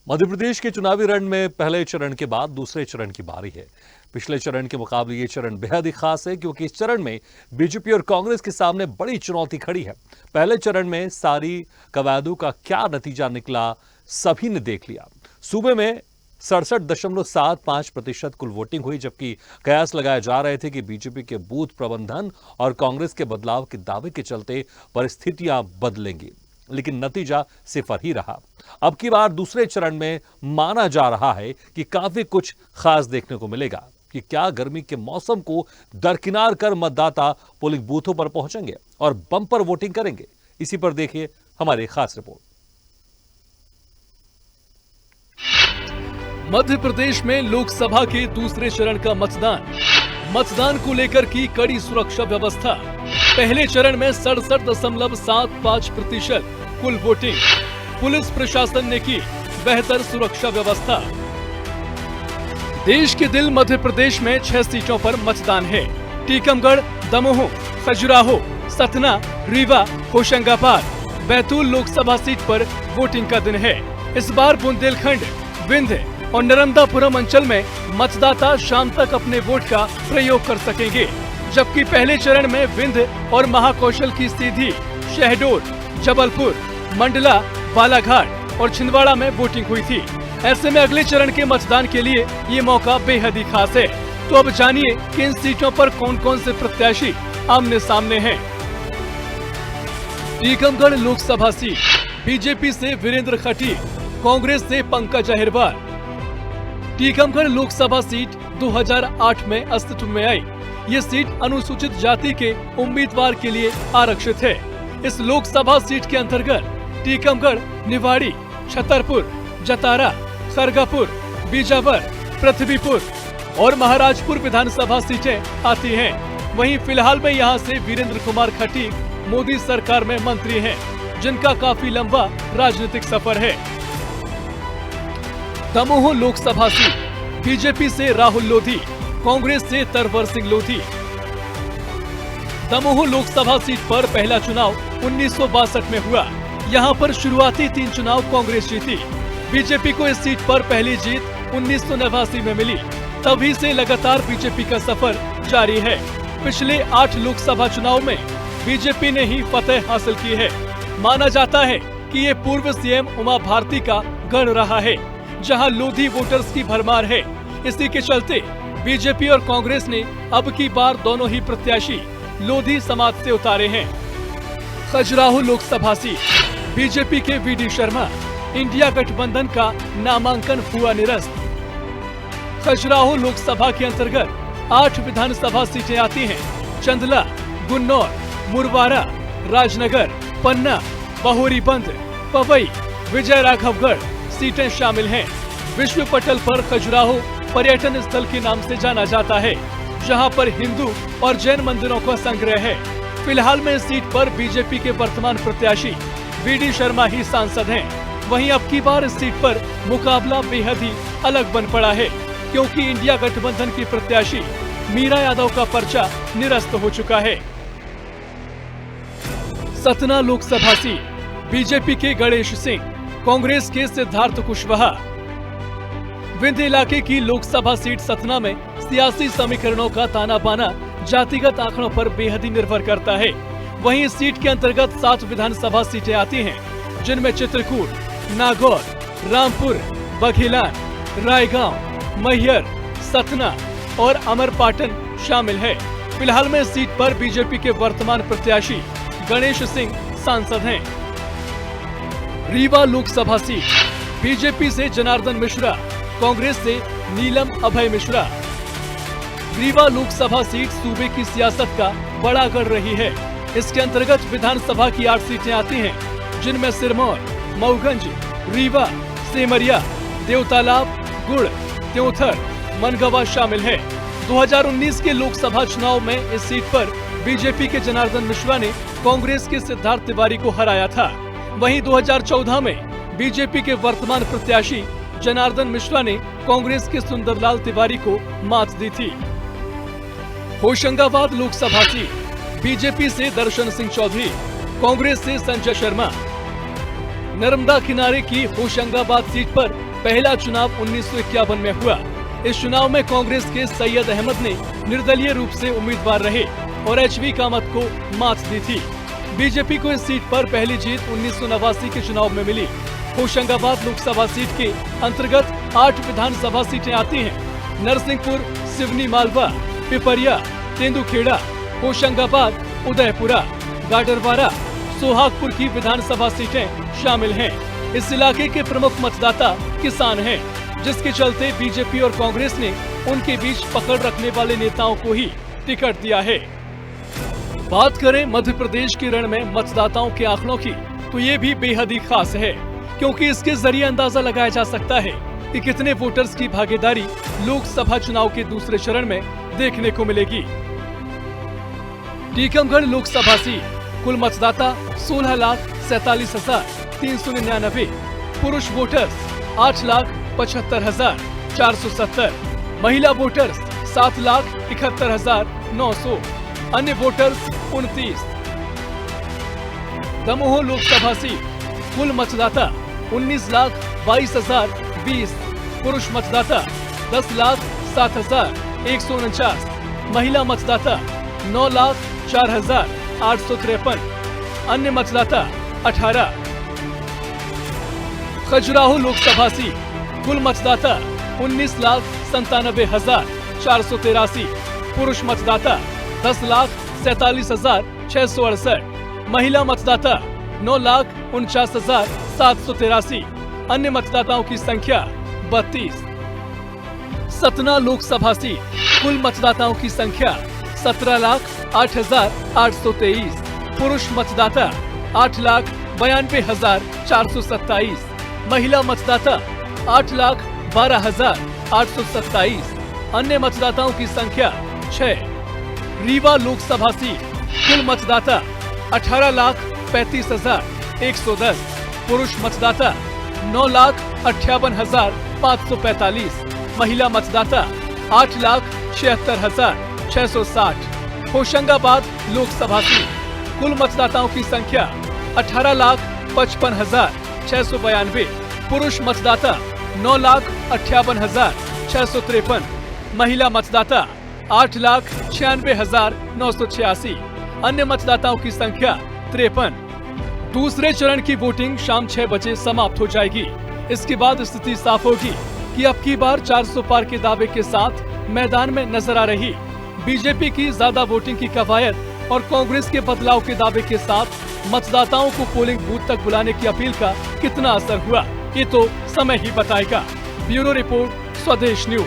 मध्य प्रदेश के चुनावी रण में पहले चरण के बाद दूसरे चरण की बारी है। पिछले चरण के मुकाबले ये चरण बेहद ही खास है क्योंकि इस चरण में बीजेपी और कांग्रेस के सामने बड़ी चुनौती खड़ी है। पहले चरण में सारी कवायदों का क्या नतीजा निकला, सभी ने देख लिया। सूबे में 67.75% कुल वोटिंग हुई, जबकि कयास लगाए जा रहे थे कि बीजेपी के बूथ प्रबंधन और कांग्रेस के बदलाव के दावे के चलते परिस्थितियां बदलेंगी, लेकिन नतीजा सिफर ही रहा। अब की बार दूसरे चरण में माना जा रहा है कि काफी कुछ खास देखने को मिलेगा कि क्या गर्मी के मौसम को दरकिनार कर मतदाता पोलिंग बूथों पर पहुंचेंगे और बम्पर वोटिंग करेंगे। इसी पर देखिए हमारी खास रिपोर्ट। मध्य प्रदेश में लोकसभा के दूसरे चरण का मतदान को लेकर की कड़ी सुरक्षा व्यवस्था। पहले चरण में 67.75% कुल वोटिंग। पुलिस प्रशासन ने की बेहतर सुरक्षा व्यवस्था। देश के दिल मध्य प्रदेश में 6 सीटों पर मतदान है। टीकमगढ़, दमोह, खजुराहो, सतना, रीवा, होशंगाबाद, बैतूल लोकसभा सीट पर वोटिंग का दिन है। इस बार बुंदेलखंड, विंध्य और नर्मदापुरम अंचल में मतदाता शाम तक अपने वोट का प्रयोग कर सकेंगे, जबकि पहले चरण में विंध्य और महाकौशल की सीधी, शहडोल, जबलपुर, मंडला, बालाघाट और छिंदवाड़ा में वोटिंग हुई थी। ऐसे में अगले चरण के मतदान के लिए ये मौका बेहद ही खास है। तो अब जानिए कि इन सीटों पर कौन कौन से प्रत्याशी आमने सामने हैं। टीकमगढ़ लोकसभा सीट, बीजेपी से वीरेंद्र खटीक, कांग्रेस से पंकज अहिरवार। टीकमगढ़ लोकसभा सीट 2008 में अस्तित्व में आई। ये सीट अनुसूचित जाति के उम्मीदवार के लिए आरक्षित है। इस लोकसभा सीट के अंतर्गत टीकमगढ़, निवाड़ी, छतरपुर, जतारा, खरगापुर, बीजावर, पृथ्वीपुर और महाराजपुर विधानसभा सीटें आती हैं। वहीं फिलहाल में यहां से वीरेंद्र कुमार खटीक मोदी सरकार में मंत्री हैं, जिनका काफी लंबा राजनीतिक सफर है। दमोह लोकसभा सीट, बीजेपी से राहुल लोधी, कांग्रेस से तरवर सिंह लोधी। दमोह लोकसभा सीट पर पहला चुनाव 1962 में हुआ। यहां पर शुरुआती 3 चुनाव कांग्रेस जीती। बीजेपी को इस सीट पर पहली जीत 1989 में मिली। तभी से लगातार बीजेपी का सफर जारी है। पिछले 8 लोकसभा चुनाव में बीजेपी ने ही फतेह हासिल की है। माना जाता है कि ये पूर्व सीएम उमा भारती का गढ़ रहा है, जहां लोधी वोटर्स की भरमार है। इसी के चलते बीजेपी और कांग्रेस ने अब की बार दोनों ही प्रत्याशी लोधी समाज से उतारे हैं। खजुराहो लोकसभा सीट, बीजेपी के वीडी शर्मा, इंडिया गठबंधन का नामांकन हुआ निरस्त। खजुराहो लोकसभा के अंतर्गत 8 विधानसभा सीटें आती हैं। चंदला, गुन्नौर, मुरवारा, राजनगर, पन्ना, बहोरीबंद, पवई, विजय राघवगढ़ सीटें शामिल हैं। विश्व पटल पर खजुराहो पर्यटन स्थल के नाम से जाना जाता है, जहां पर हिंदू और जैन मंदिरों का संग्रह है। फिलहाल में इस सीट पर बीजेपी के वर्तमान प्रत्याशी वीडी शर्मा ही सांसद हैं। वहीं अब की बार इस सीट पर मुकाबला बेहद ही अलग बन पड़ा है, क्योंकि इंडिया गठबंधन की प्रत्याशी मीरा यादव का पर्चा निरस्त हो चुका है। सतना लोकसभा सीट, बीजेपी के गणेश सिंह, कांग्रेस के सिद्धार्थ कुशवाहा। विंध्य इलाके की लोकसभा सीट सतना में सियासी समीकरणों का ताना बाना जातिगत आंकड़ों पर बेहद ही निर्भर करता है। वहीं इस सीट के अंतर्गत 7 विधानसभा सीटें आती हैं, जिनमें चित्रकूट, नागौर, रामपुर, बघेलान, रायगांव, मैहर, सतना और अमरपाटन शामिल है। फिलहाल में इस सीट पर बीजेपी के वर्तमान प्रत्याशी गणेश सिंह सांसद हैं। रीवा लोकसभा सीट, बीजेपी से जनार्दन मिश्रा, कांग्रेस से नीलम अभय मिश्रा। रीवा लोकसभा सीट सूबे की सियासत का बड़ा गढ़ रही है। इसके अंतर्गत विधानसभा की 8 सीटें आती हैं, जिनमें सिरमौर, मऊगंज, रीवा, सेमरिया, देवतालाब, गुड़, त्योंथर, मनगवा शामिल है। 2019 के लोकसभा चुनाव में इस सीट पर बीजेपी के जनार्दन मिश्रा ने कांग्रेस के सिद्धार्थ तिवारी को हराया था। वहीं 2014 में बीजेपी के वर्तमान प्रत्याशी जनार्दन मिश्रा ने कांग्रेस के सुंदरलाल तिवारी को मात दी थी। होशंगाबाद लोकसभा सीट, बीजेपी से दर्शन सिंह चौधरी, कांग्रेस से संजय शर्मा। नर्मदा किनारे की होशंगाबाद सीट पर पहला चुनाव 1951 में हुआ। इस चुनाव में कांग्रेस के सैयद अहमद ने निर्दलीय रूप से उम्मीदवार रहे और एचवी कामत को मात दी थी। बीजेपी को इस सीट पर पहली जीत 1989 के चुनाव में मिली। होशंगाबाद लोकसभा सीट के अंतर्गत 8 विधानसभा सीटें आती हैं। नरसिंहपुर, सिवनी मालवा, पिपरिया, तेंदुखेड़ा, होशंगाबाद, उदयपुरा, गाडरवारा, सोहागपुर की विधानसभा सीटें शामिल हैं। इस इलाके के प्रमुख मतदाता किसान हैं, जिसके चलते बीजेपी और कांग्रेस ने उनके बीच पकड़ रखने वाले नेताओं को ही टिकट दिया है। बात करें मध्य प्रदेश के रण में मतदाताओं के आंकड़ों की, तो ये भी बेहद ही खास है, क्योंकि इसके जरिए अंदाजा लगाया जा सकता है कि कितने वोटर्स की भागीदारी लोकसभा चुनाव के दूसरे चरण में देखने को मिलेगी। टीकमगढ़ लोकसभा सीट, कुल मतदाता 16,47,399, पुरुष वोटर्स 8,75,470, महिला वोटर्स 7,71,900, अन्य वोटर्स 29। दमोह लोकसभा सीट, कुल मतदाता 19,22,020, पुरुष मतदाता 10,07,149, महिला मतदाता 9,04,853, अन्य मतदाता 18। खजुराहो लोकसभा सीट, कुल मतदाता 19,97,483, पुरुष मतदाता 10,47,668, महिला मतदाता 9,49,783, अन्य मतदाताओं की संख्या 32। सतना लोकसभा सीट, कुल मतदाताओं की संख्या 17,08,823, पुरुष मतदाता 8,92,427, महिला मतदाता 8,12,827, अन्य मतदाताओं की संख्या 6। रीवा लोकसभा सीट, कुल मतदाता 18,35,110, पुरुष मतदाता 9,58,545, महिला मतदाता 8,76,660। होशंगाबाद लोकसभा सीट, कुल मतदाताओं की संख्या 18,55,692, पुरुष मतदाता 9,58,653, महिला मतदाता 8,96,986, अन्य मतदाताओं की संख्या 53। दूसरे चरण की वोटिंग शाम 6 बजे समाप्त हो जाएगी। इसके बाद स्थिति साफ होगी कि अब की बार 400 पार के दावे के साथ मैदान में नजर आ रही बीजेपी की ज्यादा वोटिंग की कवायद और कांग्रेस के बदलाव के दावे के साथ मतदाताओं को पोलिंग बूथ तक बुलाने की अपील का कितना असर हुआ, ये तो समय ही बताएगा। ब्यूरो रिपोर्ट, स्वदेश न्यूज।